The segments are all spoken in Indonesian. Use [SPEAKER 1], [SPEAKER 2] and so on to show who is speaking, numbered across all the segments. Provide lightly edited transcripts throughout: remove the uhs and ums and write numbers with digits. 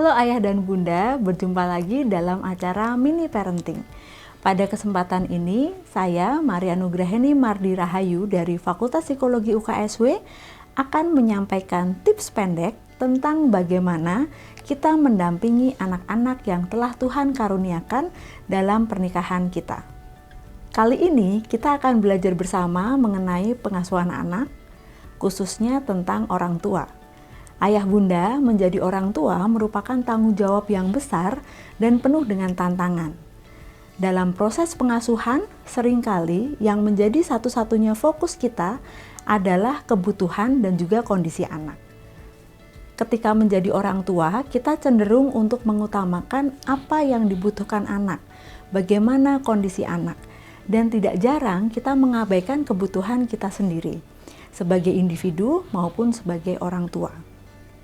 [SPEAKER 1] Halo ayah dan bunda, berjumpa lagi dalam acara Mini Parenting. Pada kesempatan ini, saya Maria Nugraheni Mardi Rahayu dari Fakultas Psikologi UKSW akan menyampaikan tips pendek tentang bagaimana kita mendampingi anak-anak yang telah Tuhan karuniakan dalam pernikahan kita. Kali ini kita akan belajar bersama mengenai pengasuhan anak, khususnya tentang orang tua. Ayah bunda menjadi orang tua merupakan tanggung jawab yang besar dan penuh dengan tantangan. Dalam proses pengasuhan, seringkali yang menjadi satu-satunya fokus kita adalah kebutuhan dan juga kondisi anak. Ketika menjadi orang tua, kita cenderung untuk mengutamakan apa yang dibutuhkan anak, bagaimana kondisi anak, dan tidak jarang kita mengabaikan kebutuhan kita sendiri, sebagai individu maupun sebagai orang tua.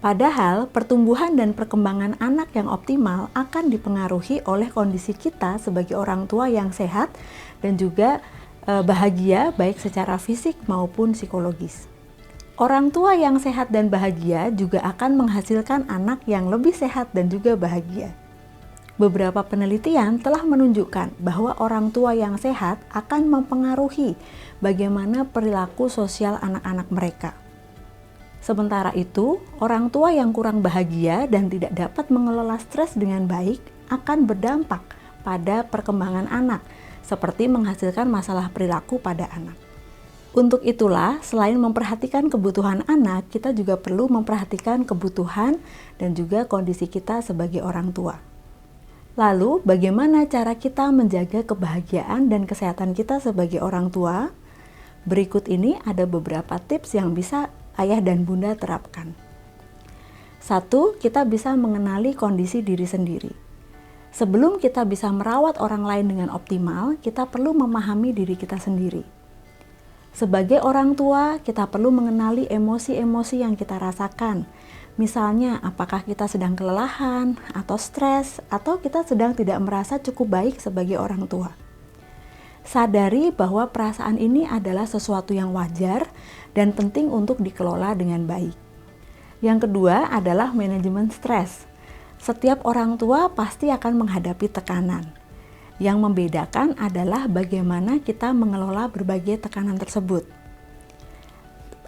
[SPEAKER 1] Padahal, pertumbuhan dan perkembangan anak yang optimal akan dipengaruhi oleh kondisi kita sebagai orang tua yang sehat dan juga bahagia baik secara fisik maupun psikologis. Orang tua yang sehat dan bahagia juga akan menghasilkan anak yang lebih sehat dan juga bahagia. Beberapa penelitian telah menunjukkan bahwa orang tua yang sehat akan mempengaruhi bagaimana perilaku sosial anak-anak mereka. Sementara itu, orang tua yang kurang bahagia dan tidak dapat mengelola stres dengan baik akan berdampak pada perkembangan anak, seperti menghasilkan masalah perilaku pada anak. Untuk itulah, selain memperhatikan kebutuhan anak, kita juga perlu memperhatikan kebutuhan dan juga kondisi kita sebagai orang tua. Lalu, bagaimana cara kita menjaga kebahagiaan dan kesehatan kita sebagai orang tua? Berikut ini ada beberapa tips yang bisa ayah dan bunda terapkan. 1. Kita bisa mengenali kondisi diri sendiri. Sebelum kita bisa merawat orang lain dengan optimal, kita perlu memahami diri kita sendiri. Sebagai orang tua, kita perlu mengenali emosi-emosi yang kita rasakan. Misalnya, apakah kita sedang kelelahan atau stres, atau kita sedang tidak merasa cukup baik sebagai orang tua. Sadari bahwa perasaan ini adalah sesuatu yang wajar dan penting untuk dikelola dengan baik. Yang kedua adalah manajemen stres. Setiap orang tua pasti akan menghadapi tekanan. Yang membedakan adalah bagaimana kita mengelola berbagai tekanan tersebut.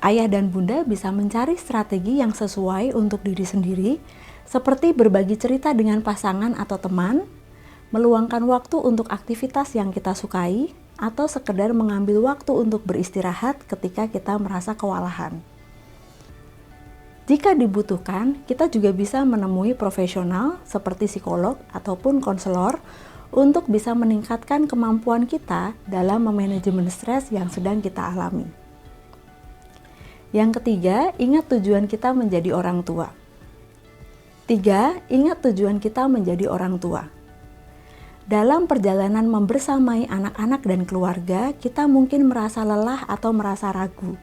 [SPEAKER 1] Ayah dan bunda bisa mencari strategi yang sesuai untuk diri sendiri, seperti berbagi cerita dengan pasangan atau teman, meluangkan waktu untuk aktivitas yang kita sukai, atau sekedar mengambil waktu untuk beristirahat ketika kita merasa kewalahan. Jika dibutuhkan, kita juga bisa menemui profesional seperti psikolog ataupun konselor untuk bisa meningkatkan kemampuan kita dalam memanajemen stres yang sedang kita alami. Yang ketiga, ingat tujuan kita menjadi orang tua. 3. Ingat tujuan kita menjadi orang tua. Dalam perjalanan membersamai anak-anak dan keluarga, kita mungkin merasa lelah atau merasa ragu.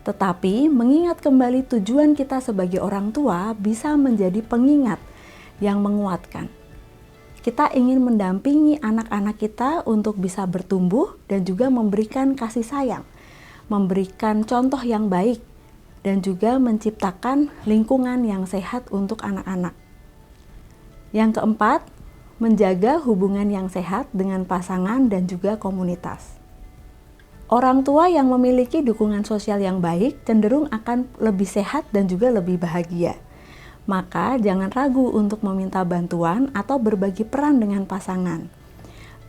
[SPEAKER 1] Tetapi, mengingat kembali tujuan kita sebagai orang tua bisa menjadi pengingat yang menguatkan. Kita ingin mendampingi anak-anak kita untuk bisa bertumbuh dan juga memberikan kasih sayang, memberikan contoh yang baik, dan juga menciptakan lingkungan yang sehat untuk anak-anak. Yang keempat, menjaga hubungan yang sehat dengan pasangan dan juga komunitas. Orang tua yang memiliki dukungan sosial yang baik cenderung akan lebih sehat dan juga lebih bahagia. Maka jangan ragu untuk meminta bantuan atau berbagi peran dengan pasangan.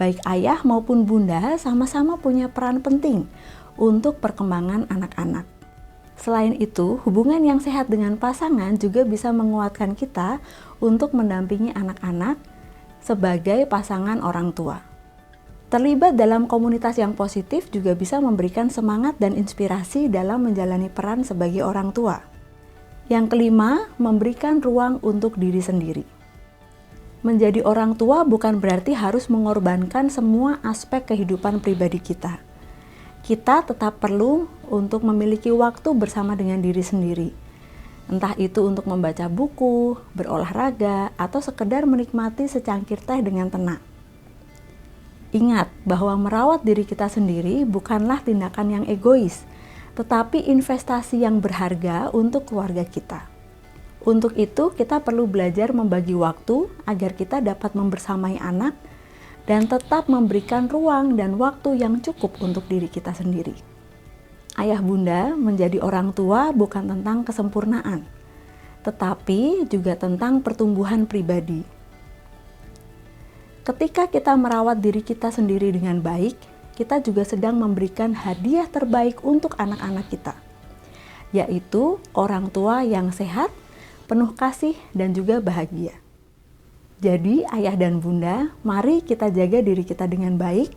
[SPEAKER 1] Baik ayah maupun bunda sama-sama punya peran penting untuk perkembangan anak-anak. Selain itu, hubungan yang sehat dengan pasangan juga bisa menguatkan kita untuk mendampingi anak-anak sebagai pasangan orang tua. Terlibat dalam komunitas yang positif juga bisa memberikan semangat dan inspirasi dalam menjalani peran sebagai orang tua. Yang kelima, memberikan ruang untuk diri sendiri. Menjadi orang tua bukan berarti harus mengorbankan semua aspek kehidupan pribadi kita. Kita tetap perlu untuk memiliki waktu bersama dengan diri sendiri. Entah itu untuk membaca buku, berolahraga, atau sekedar menikmati secangkir teh dengan tenang. Ingat bahwa merawat diri kita sendiri bukanlah tindakan yang egois, tetapi investasi yang berharga untuk keluarga kita. Untuk itu, kita perlu belajar membagi waktu agar kita dapat membersamai anak dan tetap memberikan ruang dan waktu yang cukup untuk diri kita sendiri. Ayah bunda menjadi orang tua bukan tentang kesempurnaan, tetapi juga tentang pertumbuhan pribadi. Ketika kita merawat diri kita sendiri dengan baik, kita juga sedang memberikan hadiah terbaik untuk anak-anak kita, yaitu orang tua yang sehat, penuh kasih, dan juga bahagia. Jadi, ayah dan bunda, mari kita jaga diri kita dengan baik,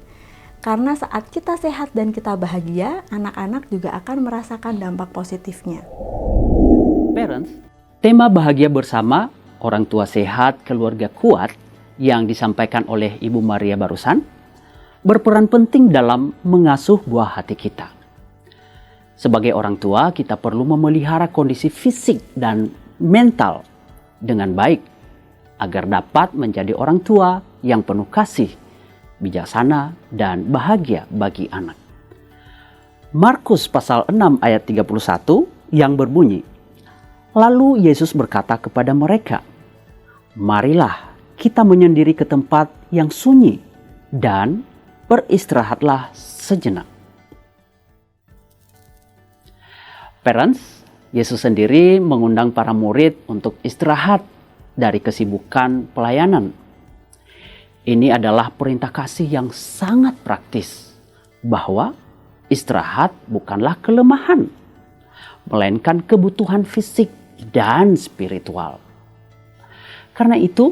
[SPEAKER 1] karena saat kita sehat dan kita bahagia, anak-anak juga akan merasakan dampak positifnya.
[SPEAKER 2] Parents, tema bahagia bersama, orang tua sehat, keluarga kuat, yang disampaikan oleh Ibu Maria barusan, berperan penting dalam mengasuh buah hati kita. Sebagai orang tua, kita perlu memelihara kondisi fisik dan mental dengan baik agar dapat menjadi orang tua yang penuh kasih, bijaksana, dan bahagia bagi anak. Markus pasal 6 ayat 31 yang berbunyi, "Lalu Yesus berkata kepada mereka, 'Marilah kita menyendiri ke tempat yang sunyi dan beristirahatlah sejenak.'" Parents, Yesus sendiri mengundang para murid untuk istirahat dari kesibukan pelayanan. Ini adalah perintah kasih yang sangat praktis, bahwa istirahat bukanlah kelemahan, melainkan kebutuhan fisik dan spiritual. Karena itu,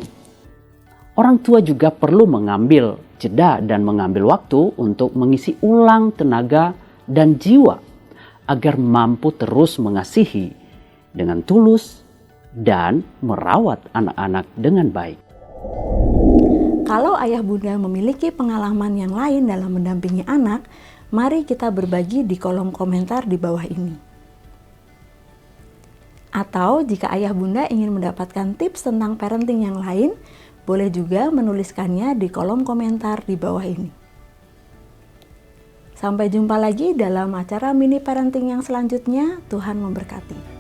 [SPEAKER 2] orang tua juga perlu mengambil jeda dan mengambil waktu untuk mengisi ulang tenaga dan jiwa agar mampu terus mengasihi dengan tulus dan merawat anak-anak dengan baik.
[SPEAKER 1] Kalau ayah bunda memiliki pengalaman yang lain dalam mendampingi anak, mari kita berbagi di kolom komentar di bawah ini. Atau jika ayah bunda ingin mendapatkan tips tentang parenting yang lain, boleh juga menuliskannya di kolom komentar di bawah ini. Sampai jumpa lagi dalam acara mini parenting yang selanjutnya. Tuhan memberkati.